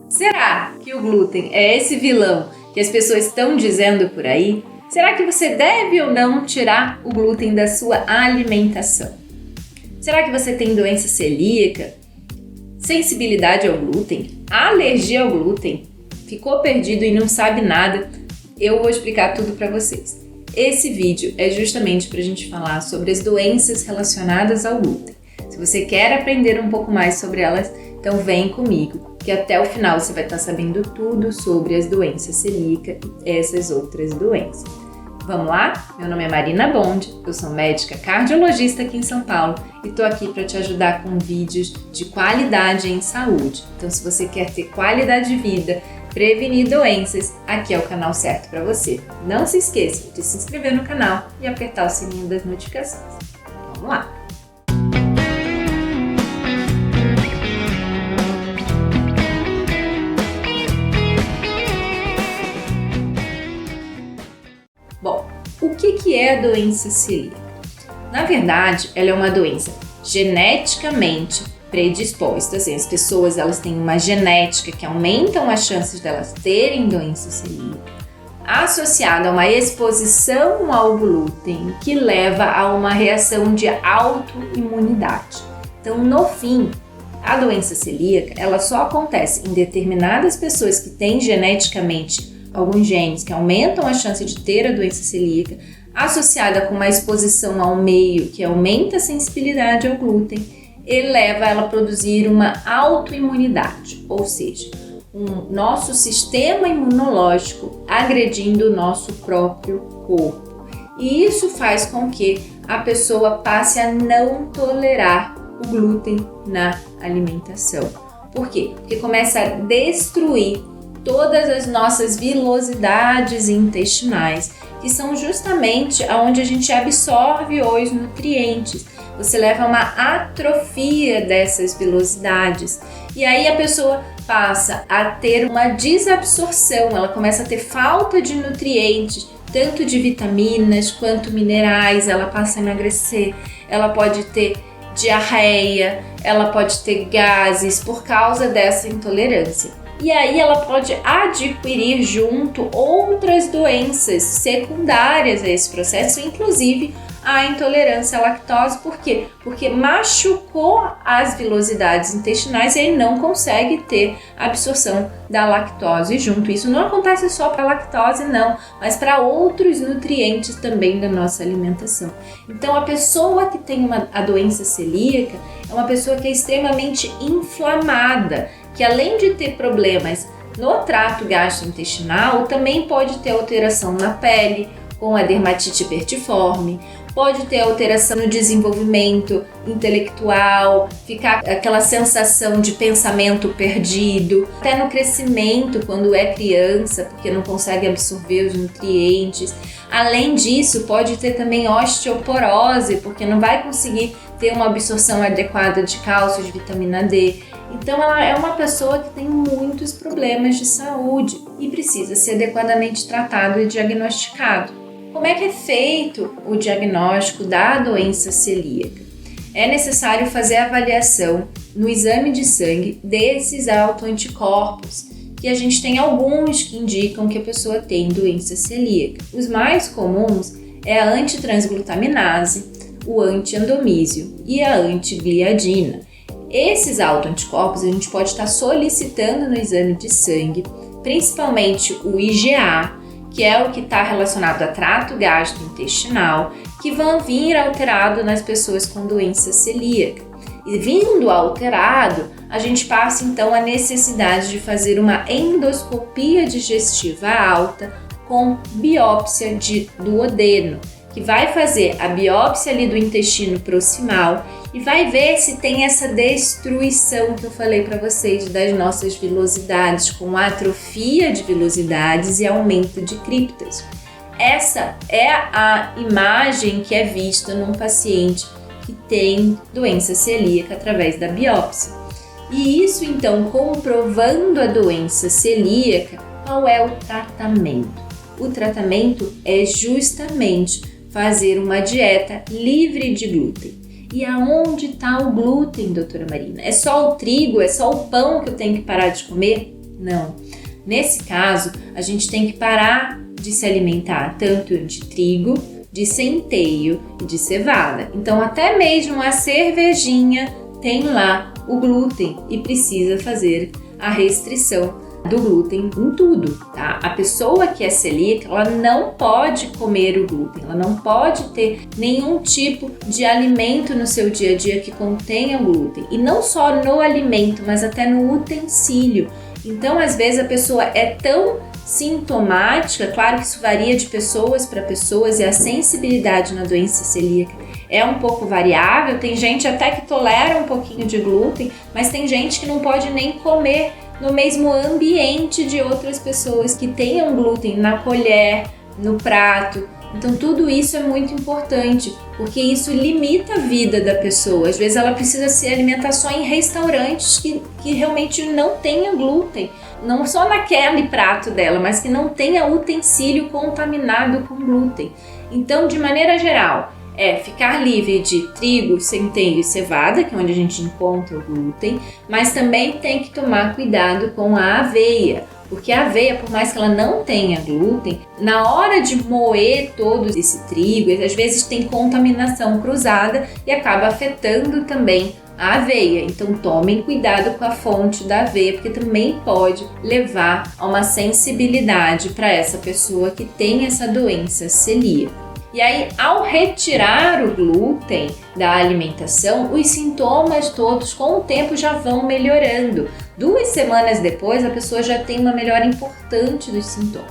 Será que o glúten é esse vilão que as pessoas estão dizendo por aí? Será que você deve ou não tirar o glúten da sua alimentação? Será que você tem doença celíaca, sensibilidade ao glúten, alergia ao glúten? Ficou perdido e não sabe nada? Eu vou explicar tudo para vocês. Esse vídeo é justamente para a gente falar sobre as doenças relacionadas ao glúten. Se você quer aprender um pouco mais sobre elas, então vem comigo, que até o final você vai estar sabendo tudo sobre as doenças celíacas e essas outras doenças. Vamos lá? Meu nome é Marina Bond, eu sou médica cardiologista aqui em São Paulo e estou aqui para te ajudar com vídeos de qualidade em saúde. Então, se você quer ter qualidade de vida, prevenir doenças, aqui é o canal certo para você. Não se esqueça de se inscrever no canal e apertar o sininho das notificações. Vamos lá! Bom, o que é a doença celíaca? Na verdade, ela é uma doença geneticamente predisposta, assim, as pessoas elas têm uma genética que aumentam as chances delas terem doença celíaca, associada a uma exposição ao glúten que leva a uma reação de autoimunidade. Então, no fim, a doença celíaca ela só acontece em determinadas pessoas que têm geneticamente alguns genes que aumentam a chance de ter a doença celíaca, associada com uma exposição ao meio que aumenta a sensibilidade ao glúten e leva ela a produzir uma autoimunidade, ou seja, nosso sistema imunológico agredindo o nosso próprio corpo. E isso faz com que a pessoa passe a não tolerar o glúten na alimentação. Por quê? Porque começa a destruir todas as nossas vilosidades intestinais, que são justamente onde a gente absorve os nutrientes. Você leva a uma atrofia dessas vilosidades e aí a pessoa passa a ter uma desabsorção, ela começa a ter falta de nutrientes, tanto de vitaminas quanto minerais, ela passa a emagrecer, ela pode ter diarreia, ela pode ter gases por causa dessa intolerância. E aí ela pode adquirir junto outras doenças secundárias a esse processo, inclusive a intolerância à lactose. Por quê? Porque machucou as vilosidades intestinais e ele não consegue ter absorção da lactose junto. Isso não acontece só para a lactose, não, mas para outros nutrientes também da nossa alimentação. Então, a pessoa que tem a doença celíaca é uma pessoa que é extremamente inflamada, que além de ter problemas no trato gastrointestinal, também pode ter alteração na pele, com a dermatite herpetiforme, pode ter alteração no desenvolvimento intelectual, ficar aquela sensação de pensamento perdido, até no crescimento quando é criança, porque não consegue absorver os nutrientes. Além disso, pode ter também osteoporose, porque não vai conseguir ter uma absorção adequada de cálcio, de vitamina D. Então ela é uma pessoa que tem muitos problemas de saúde e precisa ser adequadamente tratado e diagnosticado. Como é que é feito o diagnóstico da doença celíaca? É necessário fazer a avaliação no exame de sangue desses autoanticorpos, que a gente tem alguns que indicam que a pessoa tem doença celíaca. Os mais comuns é a antitransglutaminase, o antiendomísio e a antigliadina. Esses autoanticorpos a gente pode estar solicitando no exame de sangue, principalmente o IgA, que é o que está relacionado a trato gastrointestinal, que vão vir alterado nas pessoas com doença celíaca. E vindo alterado, a gente passa então a necessidade de fazer uma endoscopia digestiva alta com biópsia de duodeno, que vai fazer a biópsia ali do intestino proximal e vai ver se tem essa destruição que eu falei para vocês das nossas vilosidades, com atrofia de vilosidades e aumento de criptas. Essa é a imagem que é vista num paciente que tem doença celíaca através da biópsia. E isso então, comprovando a doença celíaca, qual é o tratamento? O tratamento é justamente fazer uma dieta livre de glúten. E aonde está o glúten, doutora Marina? É só o trigo? É só o pão que eu tenho que parar de comer? Não. Nesse caso, a gente tem que parar de se alimentar tanto de trigo, de centeio e de cevada. Então, até mesmo a cervejinha tem lá o glúten e precisa fazer a restrição do glúten em tudo, tá? A pessoa que é celíaca, ela não pode comer o glúten, ela não pode ter nenhum tipo de alimento no seu dia a dia que contenha glúten. E não só no alimento, mas até no utensílio. Então, às vezes, a pessoa é tão sintomática, claro que isso varia de pessoas para pessoas e a sensibilidade na doença celíaca é um pouco variável. Tem gente até que tolera um pouquinho de glúten, mas tem gente que não pode nem comer no mesmo ambiente de outras pessoas que tenham glúten na colher, no prato. Então tudo isso é muito importante, porque isso limita a vida da pessoa. Às vezes ela precisa se alimentar só em restaurantes que realmente não tenham glúten, não só naquele prato dela, mas que não tenha utensílio contaminado com glúten. Então, de maneira geral, ficar livre de trigo, centeio e cevada, que é onde a gente encontra o glúten, mas também tem que tomar cuidado com a aveia, porque a aveia, por mais que ela não tenha glúten, na hora de moer todo esse trigo, às vezes tem contaminação cruzada e acaba afetando também a aveia. Então tomem cuidado com a fonte da aveia, porque também pode levar a uma sensibilidade para essa pessoa que tem essa doença celíaca. E aí, ao retirar o glúten da alimentação, os sintomas todos com o tempo já vão melhorando. 2 semanas depois, a pessoa já tem uma melhora importante dos sintomas.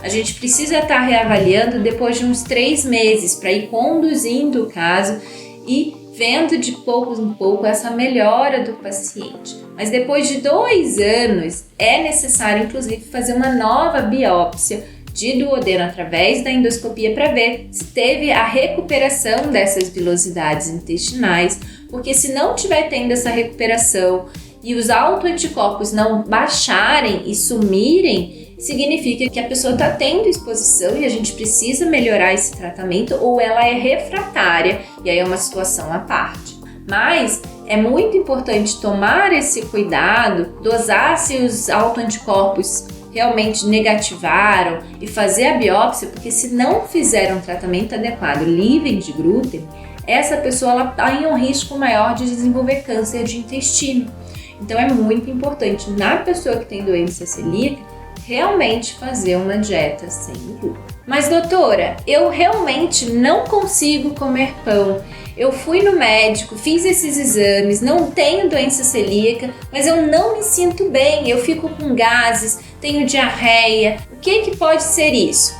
A gente precisa estar reavaliando depois de uns 3 meses para ir conduzindo o caso e vendo de pouco em pouco essa melhora do paciente. Mas depois de 2 anos, é necessário, inclusive, fazer uma nova biópsia de duodeno através da endoscopia para ver se teve a recuperação dessas vilosidades intestinais, porque se não estiver tendo essa recuperação e os autoanticorpos não baixarem e sumirem, significa que a pessoa está tendo exposição e a gente precisa melhorar esse tratamento, ou ela é refratária e aí é uma situação à parte. Mas é muito importante tomar esse cuidado, dosar se os autoanticorpos realmente negativaram e fazer a biópsia, porque se não fizer um tratamento adequado livre de glúten, essa pessoa está em um risco maior de desenvolver câncer de intestino. Então é muito importante na pessoa que tem doença celíaca realmente fazer uma dieta sem glúten. Mas doutora, eu realmente não consigo comer pão. Eu fui no médico, fiz esses exames, não tenho doença celíaca, mas eu não me sinto bem, eu fico com gases, tenho diarreia. O que pode ser isso?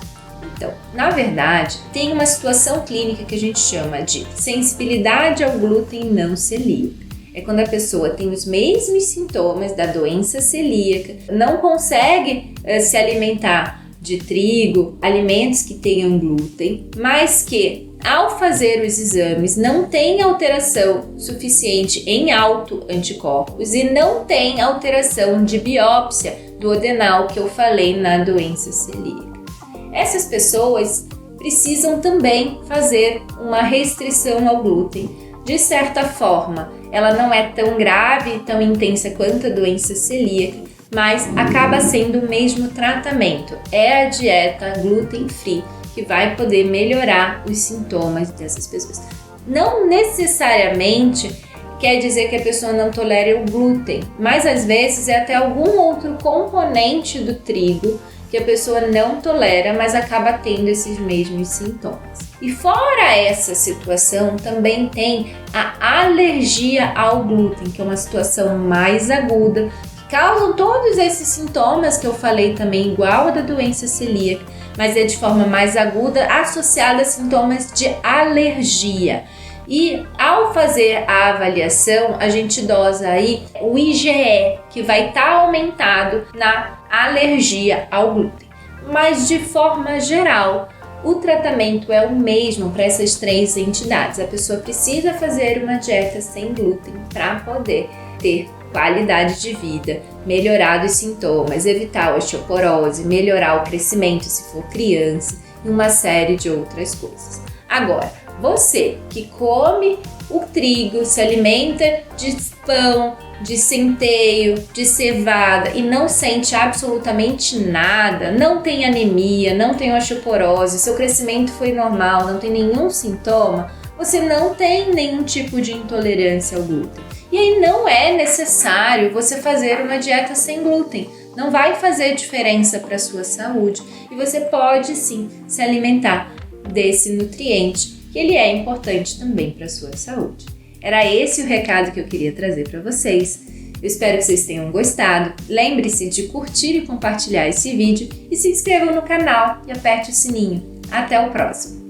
Então, na verdade, tem uma situação clínica que a gente chama de sensibilidade ao glúten não celíaco. É quando a pessoa tem os mesmos sintomas da doença celíaca, não consegue se alimentar de trigo, alimentos que tenham glúten, mas que ao fazer os exames não tem alteração suficiente em autoanticorpos e não tem alteração de biópsia duodenal que eu falei na doença celíaca. Essas pessoas precisam também fazer uma restrição ao glúten. De certa forma, ela não é tão grave e tão intensa quanto a doença celíaca, mas acaba sendo o mesmo tratamento. É a dieta gluten free que vai poder melhorar os sintomas dessas pessoas. Não necessariamente quer dizer que a pessoa não tolere o glúten, mas às vezes é até algum outro componente do trigo que a pessoa não tolera, mas acaba tendo esses mesmos sintomas. E fora essa situação, também tem a alergia ao glúten, que é uma situação mais aguda, que causam todos esses sintomas que eu falei também, igual a da doença celíaca, mas é de forma mais aguda, associada a sintomas de alergia. E ao fazer a avaliação, a gente dosa aí o IgE, que vai estar aumentado na alergia ao glúten. Mas de forma geral, o tratamento é o mesmo para essas 3 entidades. A pessoa precisa fazer uma dieta sem glúten para poder ter qualidade de vida, melhorar os sintomas, evitar a osteoporose, melhorar o crescimento se for criança e uma série de outras coisas. Agora, você que come o trigo, se alimenta de pão, de centeio, de cevada e não sente absolutamente nada, não tem anemia, não tem osteoporose, seu crescimento foi normal, não tem nenhum sintoma, você não tem nenhum tipo de intolerância ao glúten. E aí não é necessário você fazer uma dieta sem glúten. Não vai fazer diferença para a sua saúde e você pode sim se alimentar desse nutriente, que ele é importante também para a sua saúde. Era esse o recado que eu queria trazer para vocês. Eu espero que vocês tenham gostado. Lembre-se de curtir e compartilhar esse vídeo e se inscrevam no canal e aperte o sininho. Até o próximo!